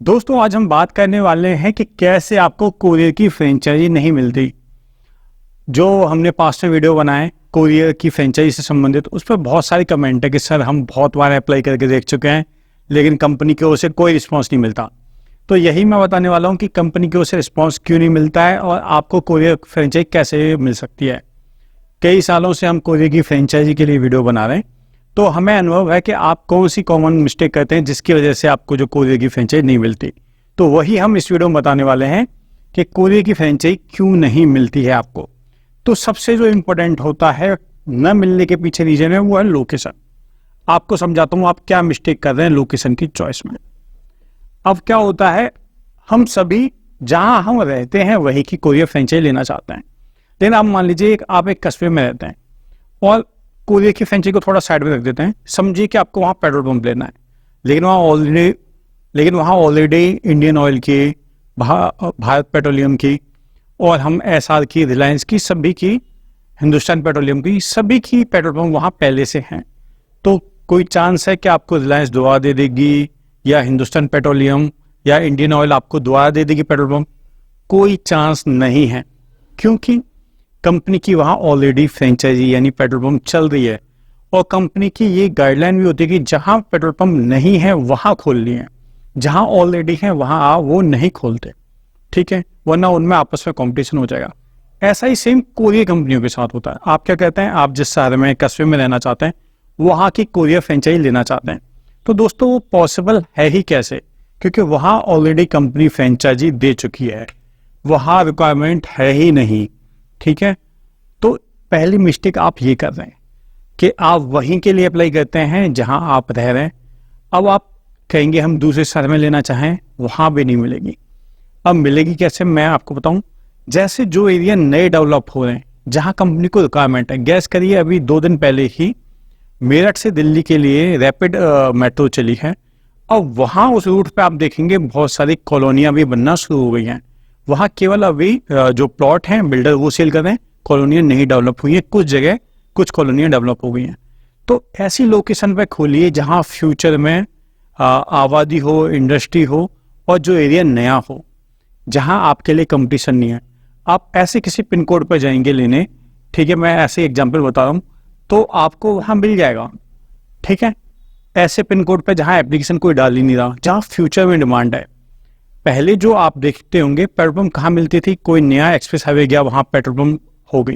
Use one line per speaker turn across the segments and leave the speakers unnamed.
दोस्तों आज हम बात करने वाले हैं कि कैसे आपको कोरियर की फ्रेंचाइजी नहीं मिलती। जो हमने पास्ट में वीडियो बनाए कोरियर की फ्रेंचाइजी से संबंधित, उस पर बहुत सारे कमेंट है कि सर हम बहुत बार अप्लाई करके देख चुके हैं लेकिन कंपनी की ओर से कोई रिस्पांस नहीं मिलता। तो यही मैं बताने वाला हूं कि कंपनी की ओर से रिस्पांस क्यों नहीं मिलता है और आपको कोरियर फ्रेंचाइजी कैसे मिल सकती है। कई सालों से हम कोरियर की फ्रेंचाइजी के लिए वीडियो बना रहे हैं, तो हमें अनुभव है कि आप कौन सी कॉमन मिस्टेक करते हैं जिसकी वजह से आपको जो कोरियर की फ्रेंचाइजी नहीं मिलती। तो वही हम इस वीडियो में बताने वाले हैं कि कोरियर की फ्रेंचाइजी क्यों नहीं मिलती है आपको। तो सबसे जो इम्पोर्टेंट होता है न मिलने के पीछे रीजन है वो है लोकेशन। आपको समझाता हूँ आप क्या मिस्टेक कर रहे हैं लोकेशन की चॉइस में। अब क्या होता है, हम सभी जहां हम रहते हैं वही की कोरियर फ्रेंचाइजी लेना चाहते हैं। लेकिन आप मान लीजिए आप एक कस्बे में रहते हैं और कोरियर की फ्रेंचाइजी को थोड़ा साइड में रख देते हैं। समझिए कि आपको वहाँ पेट्रोल पंप लेना है, लेकिन वहाँ ऑलरेडी इंडियन ऑयल की, भारत पेट्रोलियम की और हम एसआर की, रिलायंस की, सभी की, हिंदुस्तान पेट्रोलियम की, सभी की पेट्रोल पंप वहाँ पहले से हैं। तो कोई चांस है कि आपको रिलायंस दोबारा दे देगी या हिंदुस्तान पेट्रोलियम या इंडियन ऑयल आपको दोबारा दे देगी पेट्रोल पंप? कोई चांस नहीं है, क्योंकि कंपनी की वहाँ ऑलरेडी फ्रेंचाइजी यानी पेट्रोल पंप चल रही है। और कंपनी की ये गाइडलाइन भी होती है कि जहाँ पेट्रोल पंप नहीं है वहाँ खोलनी है, जहाँ ऑलरेडी है वहाँ वो नहीं खोलते, ठीक है, वरना उनमें आपस में कंपटीशन हो जाएगा। ऐसा ही सेम कोरियर कंपनियों के साथ होता है। आप क्या कहते हैं, आप जिस शहर में, कस्बे में रहना चाहते हैं वहाँ की कोरियर फ्रेंचाइजी लेना चाहते हैं, तो दोस्तों वो पॉसिबल है ही कैसे? क्योंकि वहाँ ऑलरेडी कंपनी फ्रेंचाइजी दे चुकी है, वहाँ रिक्वायरमेंट है ही नहीं, ठीक है। तो पहली मिस्टेक आप ये कर रहे हैं कि आप वहीं के लिए अप्लाई करते हैं जहां आप रह रहे हैं। अब आप कहेंगे हम दूसरे शहर में लेना चाहें, वहां भी नहीं मिलेगी। अब मिलेगी कैसे, मैं आपको बताऊं। जैसे जो एरिया नए डेवलप हो रहे हैं, जहां कंपनी को रिक्वायरमेंट है, गैस करिए अभी 2 दिन पहले ही मेरठ से दिल्ली के लिए रैपिड मेट्रो चली है। अब वहां उस रूट पे आप देखेंगे बहुत सारी कॉलोनियां भी बनना शुरू हो गई हैं। वहां केवल अभी जो प्लॉट हैं बिल्डर वो सेल कर रहे हैं, कॉलोनियां नहीं डेवलप हुई है। कुछ जगह कुछ कॉलोनियां डेवलप हो गई हैं। तो ऐसी लोकेशन पे खोलिए जहां फ्यूचर में आबादी हो, इंडस्ट्री हो और जो एरिया नया हो, जहां आपके लिए कंपटीशन नहीं है। आप ऐसे किसी पिन कोड पर जाएंगे लेने, ठीक है, मैं ऐसे एग्जाम्पल बता रहा हूँ, तो आपको वहां मिल जाएगा, ठीक है। ऐसे पिन कोड पर जहां एप्लीकेशन कोई डाल ही नहीं रहा, जहां फ्यूचर में डिमांड है। पहले जो आप देखते होंगे पेट्रोल पंप कहाँ मिलती थी, कोई नया एक्सप्रेस हाईवे गया वहां पेट्रोल पंप हो गई।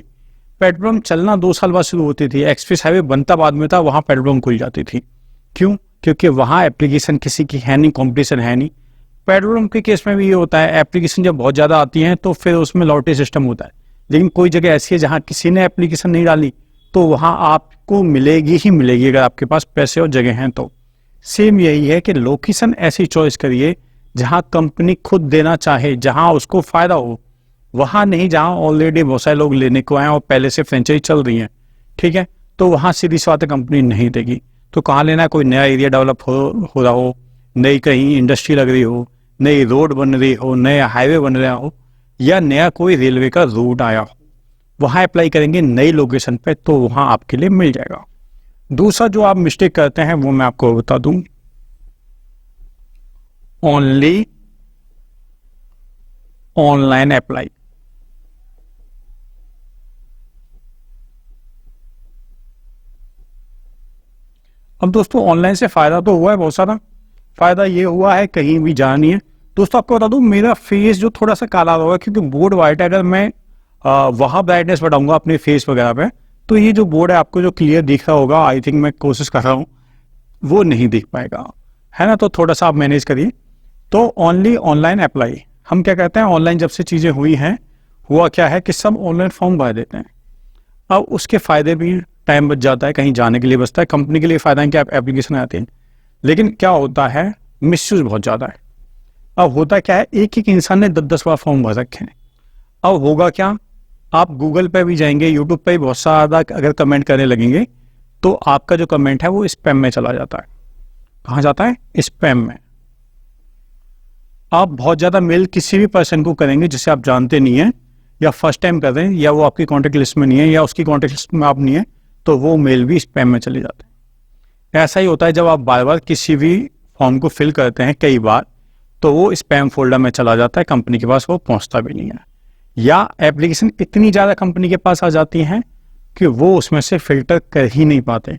पेट्रोल पंप चलना 2 साल बाद शुरू होती थी, एक्सप्रेस हाईवे बनता बाद में था, वहां पेट्रोल पंप खुल जाती थी। क्यों? क्योंकि वहां एप्लीकेशन किसी की है नहीं, कंपटीशन है नहीं। पेट्रोल पंप के केस में भी ये होता है, एप्लीकेशन जब बहुत ज्यादा आती है तो फिर उसमें लॉटरी सिस्टम होता है। लेकिन कोई जगह ऐसी है जहां किसी ने एप्लीकेशन नहीं डाली तो वहां आपको मिलेगी ही मिलेगी, अगर आपके पास पैसे और जगह हैं तो। सेम यही है कि लोकेशन ऐसी चॉइस करिए जहां कंपनी खुद देना चाहे, जहां उसको फायदा हो, वहां नहीं जहां ऑलरेडी बहुत सारे लोग लेने को आए और पहले से फ्रेंचाइजी चल रही है, ठीक है। तो वहां सीधी सी बात कंपनी नहीं देगी। तो कहाँ लेना है, कोई नया एरिया डेवलप हो रहा हो, नई कहीं इंडस्ट्री लग रही हो, नई रोड बन रही हो, नया हाईवे बन रहा हो या नया कोई रेलवे का रूट आया हो, वहां अप्लाई करेंगे नई लोकेशन पे तो वहां आपके लिए मिल जाएगा। दूसरा जो आप मिस्टेक करते हैं वो मैं आपको बता दूं, ओनली ऑनलाइन अप्लाई। अब दोस्तों ऑनलाइन से फायदा तो हुआ है बहुत सारा। फायदा ये हुआ है कहीं भी जाना नहीं है। दोस्तों आपको बता दूं, मेरा फेस जो थोड़ा सा काला हुआ है क्योंकि बोर्ड वाइट है। अगर मैं वहां ब्राइटनेस बढ़ाऊंगा अपने फेस वगैरह पे तो ये जो बोर्ड है आपको जो क्लियर दिख रहा होगा, आई थिंक मैं कोशिश कर रहा हूँ, वो नहीं दिख पाएगा, है ना। तो थोड़ा सा आप मैनेज करिए। तो ओनली ऑनलाइन अप्लाई। हम क्या कहते हैं, ऑनलाइन जब से चीज़ें हुई हैं, हुआ क्या है कि सब ऑनलाइन फॉर्म भर देते हैं। अब उसके फायदे भी, टाइम बच जाता है, कहीं जाने के लिए बचता है, कंपनी के लिए फायदा है कि आप एप्लीकेशन आती है। लेकिन क्या होता है, मिसयूज बहुत ज़्यादा है। अब होता क्या है, एक एक इंसान ने 10-10 बार फॉर्म भर रखे हैं। अब होगा क्या, आप गूगल पे भी जाएंगे, यूट्यूब पे भी बहुत ज़्यादा अगर कमेंट करने लगेंगे तो आपका जो कमेंट है वो स्पैम में चला जाता है। कहाँ जाता है, स्पैम में। आप बहुत ज़्यादा मेल किसी भी पर्सन को करेंगे जिसे आप जानते नहीं हैं या फर्स्ट टाइम कर रहे हैं या वो आपकी कॉन्टैक्ट लिस्ट में नहीं है या उसकी कॉन्टैक्ट लिस्ट में आप नहीं है, तो वो मेल भी स्पैम में चले जाते हैं। ऐसा ही होता है जब आप बार बार किसी भी फॉर्म को फिल करते हैं कई बार, तो वो स्पैम फोल्डर में चला जाता है, कंपनी के पास वो पहुंचता भी नहीं है, या एप्लीकेशन इतनी ज़्यादा कंपनी के पास आ जाती हैं कि वो उसमें से फिल्टर कर ही नहीं पाते,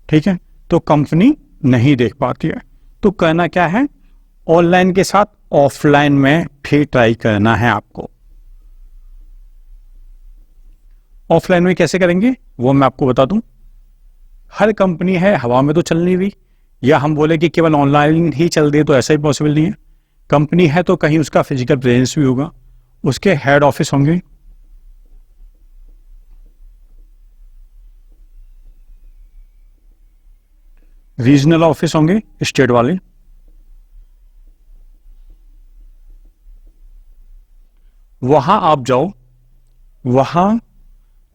ठीक है, तो कंपनी नहीं देख पाती है। तो करना क्या है, ऑनलाइन के साथ ऑफलाइन में भी ट्राई करना है आपको। ऑफलाइन में कैसे करेंगे वो मैं आपको बता दूं। हर कंपनी है हवा में तो चल नहीं रही, या हम बोले कि केवल ऑनलाइन ही चल रही है, तो ऐसा ही पॉसिबल नहीं है। कंपनी है तो कहीं उसका फिजिकल प्रेजेंस भी होगा, उसके हेड ऑफिस होंगे, रीजनल ऑफिस होंगे स्टेट वाले, वहां आप जाओ, वहां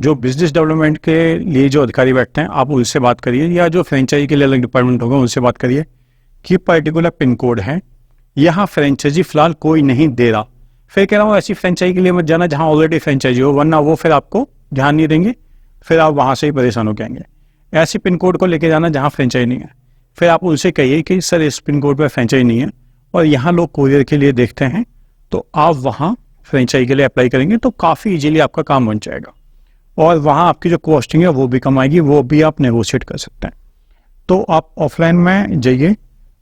जो बिजनेस डेवलपमेंट के लिए जो अधिकारी बैठते हैं आप उनसे बात करिए, या जो फ्रेंचाइजी के लिए अलग डिपार्टमेंट होगा उनसे बात करिए कि पर्टिकुलर पिन कोड है, यहाँ फ्रेंचाइजी फिलहाल कोई नहीं दे रहा। फिर कह रहा हूँ ऐसी फ्रेंचाइजी के लिए मत जाना जहाँ ऑलरेडी फ्रेंचाइजी हो, वरना वो फिर आपको ध्यान नहीं देंगे, फिर आप वहाँ से ही परेशान हो जाएंगे। ऐसी पिन कोड को लेके जाना जहाँ फ्रेंचाइजी नहीं है, फिर आप उनसे कहिए कि सर इस पिन कोड पर फ्रेंचाइजी नहीं है और यहाँ लोग कोरियर के लिए देखते हैं, तो आप वहाँ फ्रेंचाइजी के लिए अप्लाई करेंगे तो काफ़ी इजीली आपका काम बन जाएगा, और वहाँ आपकी जो कॉस्टिंग है वो भी कम आएगी, वो भी आप नेगोशिएट कर सकते हैं। तो आप ऑफलाइन में जाइए,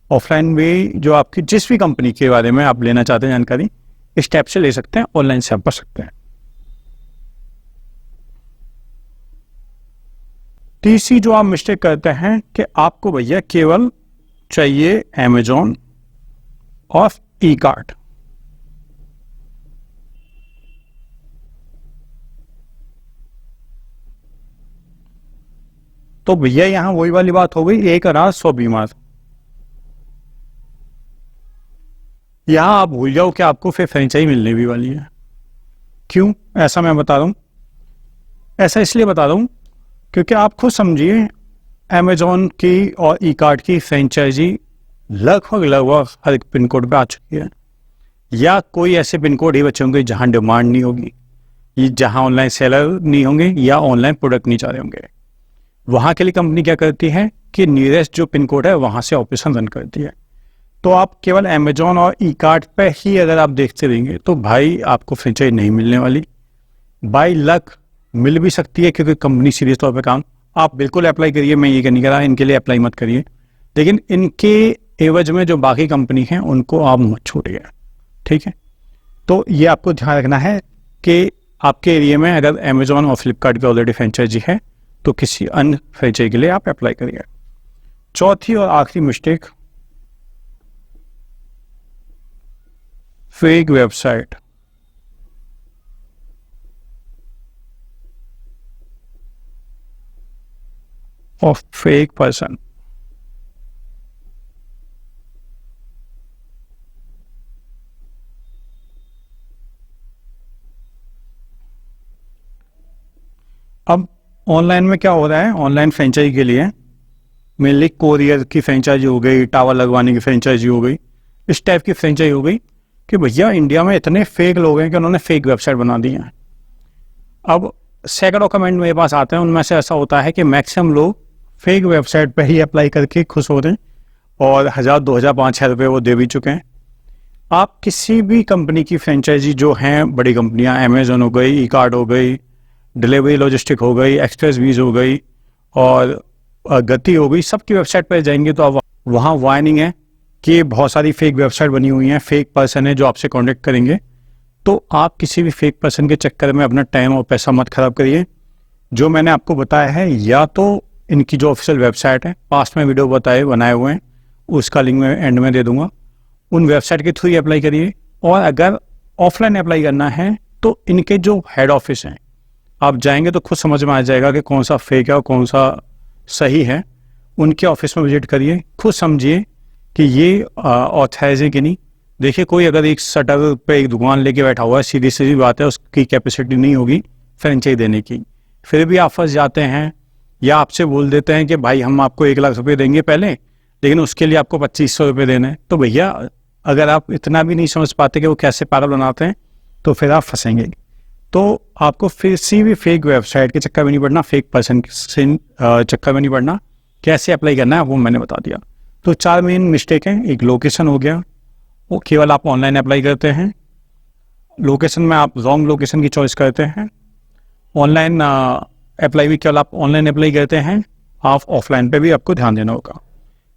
ऑफलाइन में जो आपकी जिस भी कंपनी के बारे में आप लेना चाहते हैं जानकारी, इस स्टेप से ले सकते हैं, ऑनलाइन से आप कर सकते हैं। तीसरी जो आप मिस्टेक करते हैं कि आपको भैया केवल चाहिए अमेजॉन और ई कार्ट। तो भैया यहां वही वाली बात हो गई, एक अनाज 100 बीमार। यहां आप भूल जाओ कि आपको फिर फ्रेंचाइजी मिलने भी वाली है। क्यों ऐसा मैं बता रहा हूं, ऐसा इसलिए बता रहा हूं क्योंकि आप खुद समझिए, अमेजॉन की और ई कार्ट की फ्रेंचाइजी लगभग हर एक पिन कोड पे आ चुकी है, या कोई ऐसे पिन कोड ही बचे होंगे जहां डिमांड नहीं होगी, जहां ऑनलाइन सेलर नहीं होंगे या ऑनलाइन प्रोडक्ट नहीं चाह रहे होंगे। वहां के लिए कंपनी क्या करती है कि नियरेस्ट जो पिन कोड है वहां से ऑपरेशन रन करती है। तो आप केवल अमेजॉन और ई कार्ट पे ही अगर आप देखते रहेंगे तो भाई आपको फ्रेंचाइजी नहीं मिलने वाली। बाय लक मिल भी सकती है क्योंकि कंपनी सीरियस तौर पे काम, आप बिल्कुल अप्लाई करिए, मैं ये नहीं कह रहा इनके लिए अप्लाई मत करिए, लेकिन इनके एवज में जो बाकी कंपनी हैं उनको आप मत छोड़िए, ठीक है। तो ये आपको ध्यान रखना है कि आपके एरिया में अगर अमेजॉन और फ्लिपकार्ट की ऑलरेडी फ्रेंचाइजी है तो किसी अन्य फ्रेंचाइजी के लिए आप अप्लाई करिए। चौथी और आखिरी मिस्टेक, फेक वेबसाइट। और फेक पर्सन। अब ऑनलाइन में क्या हो रहा है, ऑनलाइन फ्रेंचाइजी के लिए मेनली कोरियर की फ्रेंचाइजी हो गई, टावर लगवाने की फ्रेंचाइजी हो गई, इस टाइप की फ्रेंचाइजी हो गई कि भैया इंडिया में इतने फेक लोग हैं कि उन्होंने फेक वेबसाइट बना दी है। अब सैकड़ों कमेंट मेरे पास आते हैं, उनमें से ऐसा होता है कि मैक्सिमम लोग फेक वेबसाइट पे ही अप्लाई करके खुश हो रहे हैं और 1000, 2000, 5000 रुपये वो दे भी चुके हैं। आप किसी भी कंपनी की फ्रेंचाइजी जो हैं बड़ी कंपनियां, अमेजोन हो गई, ई कार्ट हो गई, डिलीवरी लॉजिस्टिक हो गई, एक्सप्रेस वीज हो गई और गति हो गई, सबकी वेबसाइट पर जाएंगे तो आप वहाँ वार्निंग है कि बहुत सारी फेक वेबसाइट बनी हुई हैं, फेक पर्सन है जो आपसे कॉन्टेक्ट करेंगे। तो आप किसी भी फेक पर्सन के चक्कर में अपना टाइम और पैसा मत खराब करिए। जो मैंने आपको बताया है, या तो इनकी जो ऑफिशियल वेबसाइट है, पास्ट में वीडियो बनाए हुए हैं, उसका लिंक मैं एंड में दे दूंगा, उन वेबसाइट के थ्रू ही अप्लाई करिए। और अगर ऑफलाइन अप्लाई करना है तो इनके जो हेड ऑफिस हैं, आप जाएंगे तो खुद समझ में आ जाएगा कि कौन सा फेक है और कौन सा सही है। उनके ऑफिस में विजिट करिए, खुद समझिए कि ये ऑथराइज है कि नहीं। देखिए, कोई अगर एक शटर पे एक दुकान लेके बैठा हुआ है, सीधी सीधी बात है उसकी कैपेसिटी नहीं होगी फ्रेंचाइजी देने की, फिर भी आप फंस जाते हैं, या आपसे बोल देते हैं कि भाई हम आपको 1 लाख रुपए देंगे पहले, लेकिन उसके लिए आपको 2500 रुपये देने हैं। तो भैया अगर आप इतना भी नहीं समझ पाते कि वो कैसे पागल बनाते हैं तो फिर आप फंसेंगे। तो आपको किसी भी फेक वेबसाइट के चक्कर में नहीं पड़ना, फेक पर्सन से चक्कर में नहीं पड़ना। कैसे अप्लाई करना है वो मैंने बता दिया। तो 4 मेन मिस्टेक हैं, एक लोकेशन हो गया, वो केवल आप ऑनलाइन अप्लाई करते हैं। लोकेशन में आप रॉन्ग लोकेशन की चॉइस करते हैं। ऑनलाइन अप्लाई भी केवल आप ऑनलाइन अप्लाई करते हैं, आप ऑफलाइन पे भी आपको ध्यान देना होगा।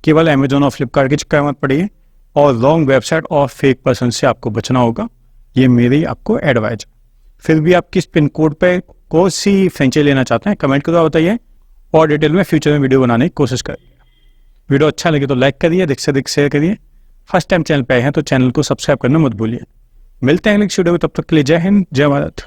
केवल अमेजोन और फ्लिपकार्ट के चक्कर मत पड़िए और रॉन्ग वेबसाइट और फेक पर्सन से आपको बचना होगा। ये मेरी आपको एडवाइस। फिर भी आप किस पिन कोड पे कौन सी फ्रेंचाइजी लेना चाहते हैं कमेंट करके बताइए और डिटेल में फ्यूचर में वीडियो बनाने की कोशिश करिए। वीडियो अच्छा लगे तो लाइक करिए, अधिक से अधिक शेयर करिए। फर्स्ट टाइम चैनल पे आए हैं तो चैनल को सब्सक्राइब करना मत भूलिए। मिलते हैं नेक्स्ट वीडियो में, तब तक के लिए जय हिंद, जय भारत।